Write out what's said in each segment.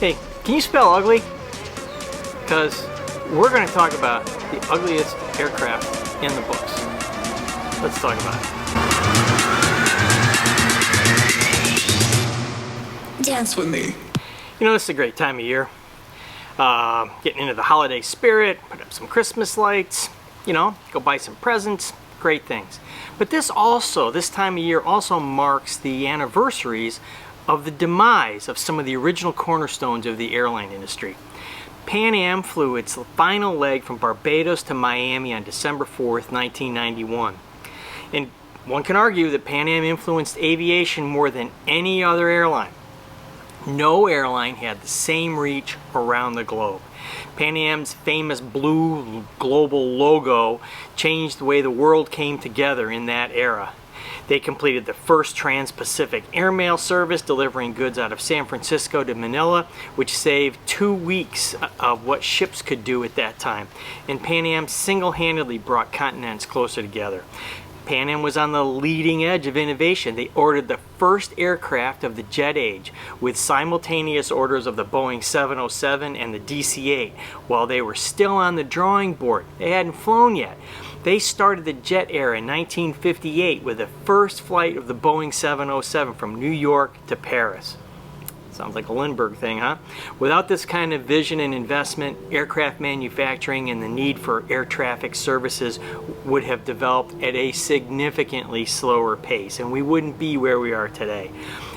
Hey, can you spell ugly? Because we're going to talk about the ugliest aircraft in the books. Let's talk about it. Dance with me. You know, this is a great time of year. Getting into the holiday spirit, put up some Christmas lights, you know, go buy some presents, great things. But this time of year also marks the anniversaries of the demise of some of the original cornerstones of the airline industry. Pan Am flew its final leg from Barbados to Miami on December 4th, 1991. And one can argue that Pan Am influenced aviation more than any other airline. No airline had the same reach around the globe. Pan Am's famous blue global logo changed the way the world came together in that era. They completed the first trans-Pacific airmail service, delivering goods out of San Francisco to Manila, which saved 2 weeks of what ships could do at that time. And Pan Am single-handedly brought continents closer together. Pan Am was on the leading edge of innovation. They ordered the first aircraft of the jet age with simultaneous orders of the Boeing 707 and the DC-8 while they were still on the drawing board. They hadn't flown yet. They started the jet era in 1958 with the first flight of the Boeing 707 from New York to Paris. Sounds like a Lindbergh thing, huh? Without this kind of vision and investment, aircraft manufacturing and the need for air traffic services would have developed at a significantly slower pace, and we wouldn't be where we are today.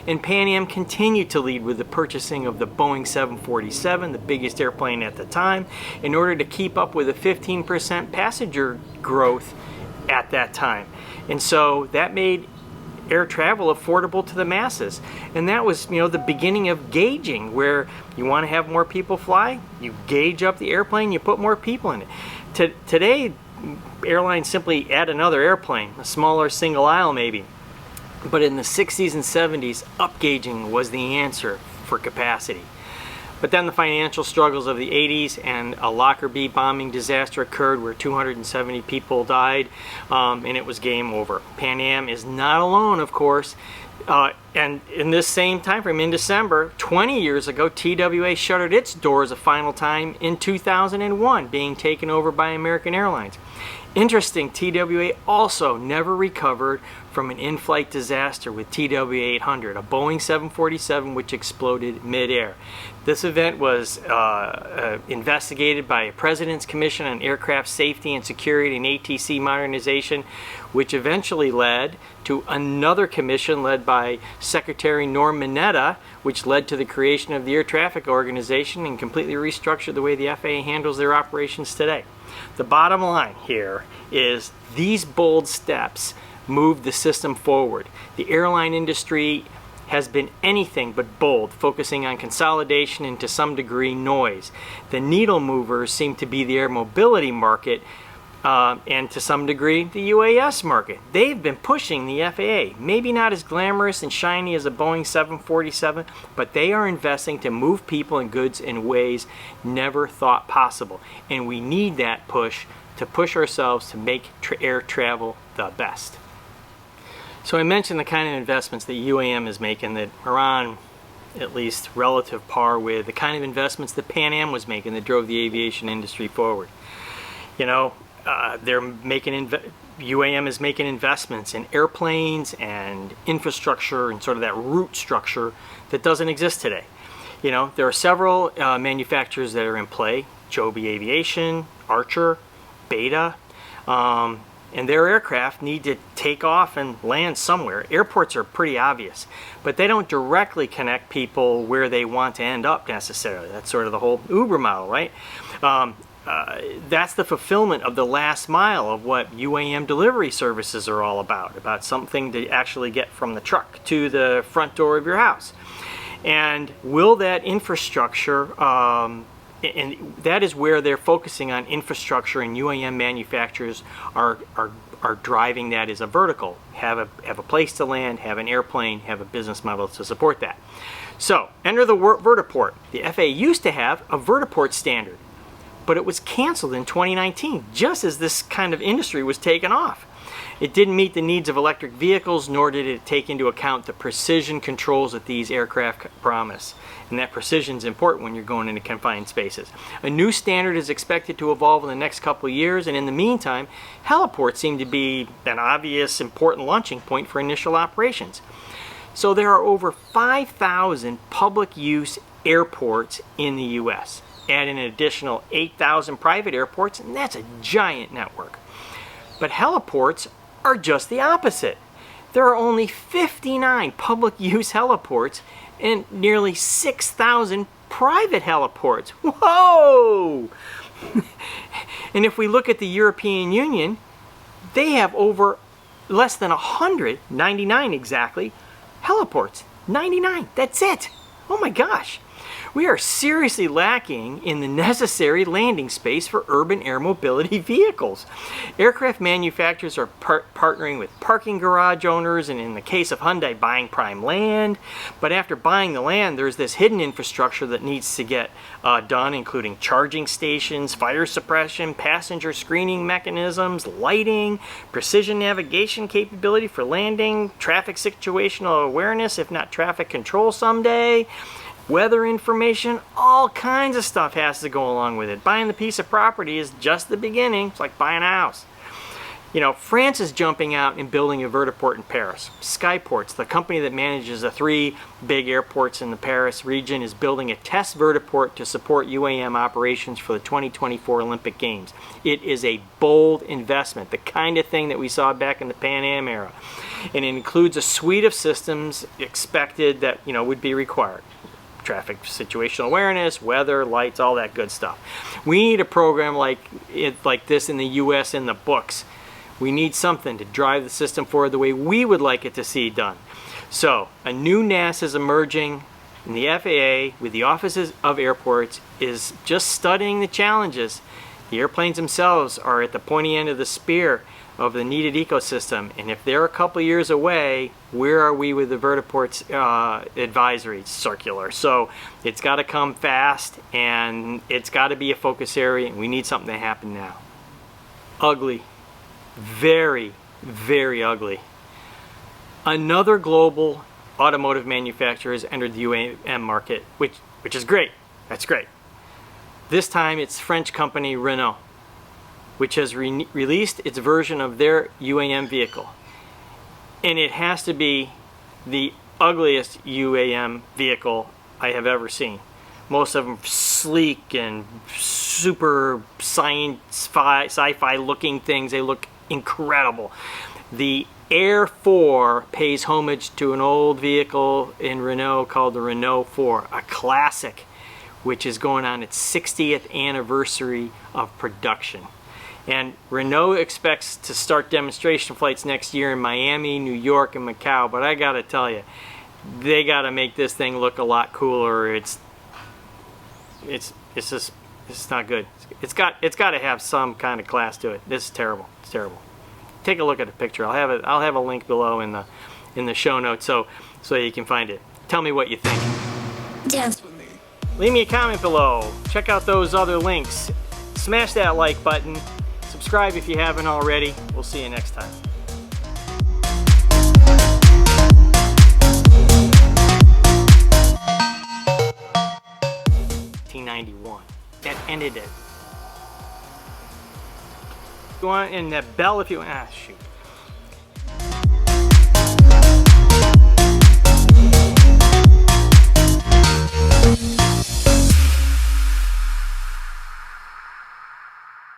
And Pan Am continued to lead with the purchasing of the Boeing 747, the biggest airplane at the time, in order to keep up with the 15% passenger growth at that time. And so that made air travel affordable to the masses. And that was, you know, the beginning of gauging, where you want to have more people fly, you gauge up the airplane, you put more people in it. Today, airlines simply add another airplane, a smaller single aisle maybe. But in the 60s and 70s, upgauging was the answer for capacity. But then the financial struggles of the 80s and a Lockerbie bombing disaster occurred where 270 people died, and it was game over. Pan Am is not alone, of course. And in this same time frame, in December, 20 years ago, TWA shuttered its doors a final time in 2001, being taken over by American Airlines. Interesting, TWA also never recovered from an in-flight disaster with TWA 800, a Boeing 747 which exploded mid-air. This event was investigated by a President's Commission on Aircraft Safety and Security and ATC Modernization, which eventually led to another commission led by Secretary Norm Mineta, which led to the creation of the Air Traffic Organization and completely restructured the way the FAA handles their operations today. The bottom line here is these bold steps moved the system forward. The airline industry has been anything but bold, focusing on consolidation and to some degree noise. The needle movers seem to be the air mobility market and to some degree the UAS market. They've been pushing the FAA, maybe not as glamorous and shiny as a Boeing 747, but they are investing to move people and goods in ways never thought possible. And we need that push to push ourselves to make air travel the best. So I mentioned the kind of investments that UAM is making that are on at least relative par with the kind of investments that Pan Am was making that drove the aviation industry forward. You know, UAM is making investments in airplanes and infrastructure and sort of that route structure that doesn't exist today. You know, there are several manufacturers that are in play: Joby Aviation, Archer, Beta, and their aircraft need to take off and land somewhere. Airports are pretty obvious, but they don't directly connect people where they want to end up necessarily. That's sort of the whole Uber model, right? That's the fulfillment of the last mile of what UAM delivery services are all about something to actually get from the truck to the front door of your house. And will that infrastructure, and that is where they're focusing on infrastructure, and UAM manufacturers are driving that as a vertical. Have a place to land, have an airplane, have a business model to support that. So, enter the Vertiport. The FAA used to have a Vertiport standard, but it was canceled in 2019, just as this kind of industry was taken off. It didn't meet the needs of electric vehicles, nor did it take into account the precision controls that these aircraft promise. And that precision is important when you're going into confined spaces. A new standard is expected to evolve in the next couple of years, and in the meantime, heliports seem to be an obvious, important launching point for initial operations. So there are over 5,000 public use airports in the U.S. Add an additional 8,000 private airports, and that's a giant network. But heliports are just the opposite. There are only 59 public use heliports and nearly 6,000 private heliports. Whoa! And if we look at the European Union, they have over less than 100, 99 exactly, heliports. 99, that's it. Oh my gosh. We are seriously lacking in the necessary landing space for urban air mobility vehicles. Aircraft manufacturers are partnering with parking garage owners, and in the case of Hyundai, buying prime land. But after buying the land, there's this hidden infrastructure that needs to get done, including charging stations, fire suppression, passenger screening mechanisms, lighting, precision navigation capability for landing, traffic situational awareness, if not traffic control someday, weather information, all kinds of stuff has to go along with it. Buying the piece of property is just the beginning. It's like buying a house. You know, France is jumping out and building a vertiport in Paris. Skyports, the company that manages the 3 big airports in the Paris region, is building a test vertiport to support UAM operations for the 2024 Olympic Games. It is a bold investment, the kind of thing that we saw back in the Pan Am era. And it includes a suite of systems expected that, you know, would be required. Traffic situational awareness, weather, lights, all that good stuff. We need a program like this in the U.S. in the books. We need something to drive the system forward the way we would like it to see done. So, a new NASA is emerging, and the FAA, with the offices of airports, is just studying the challenges. The airplanes themselves are at the pointy end of the spear of the needed ecosystem, and if they're a couple years away, where are we with the Vertiports advisory circular? So it's got to come fast, and it's got to be a focus area, and we need something to happen now. Ugly. Very, very ugly. Another global automotive manufacturer has entered the UAM market, which is great. That's great. This time it's French company Renault, which has released its version of their UAM vehicle. And it has to be the ugliest UAM vehicle I have ever seen. Most of them sleek and super sci-fi looking things. They look incredible. The Air 4 pays homage to an old vehicle in Renault called the Renault 4, a classic, which is going on its 60th anniversary of production. And Renault expects to start demonstration flights next year in Miami, New York, and Macau. But I gotta tell you, they gotta make this thing look a lot cooler. It's not good. It's got to have some kind of class to it. This is terrible. It's terrible. Take a look at the picture. I'll have a link below in the show notes so you can find it. Tell me what you think. Dance with me. Leave me a comment below. Check out those other links. Smash that like button. Subscribe if you haven't already. We'll see you next time. 1991. That ended it. You want in that bell if you shoot.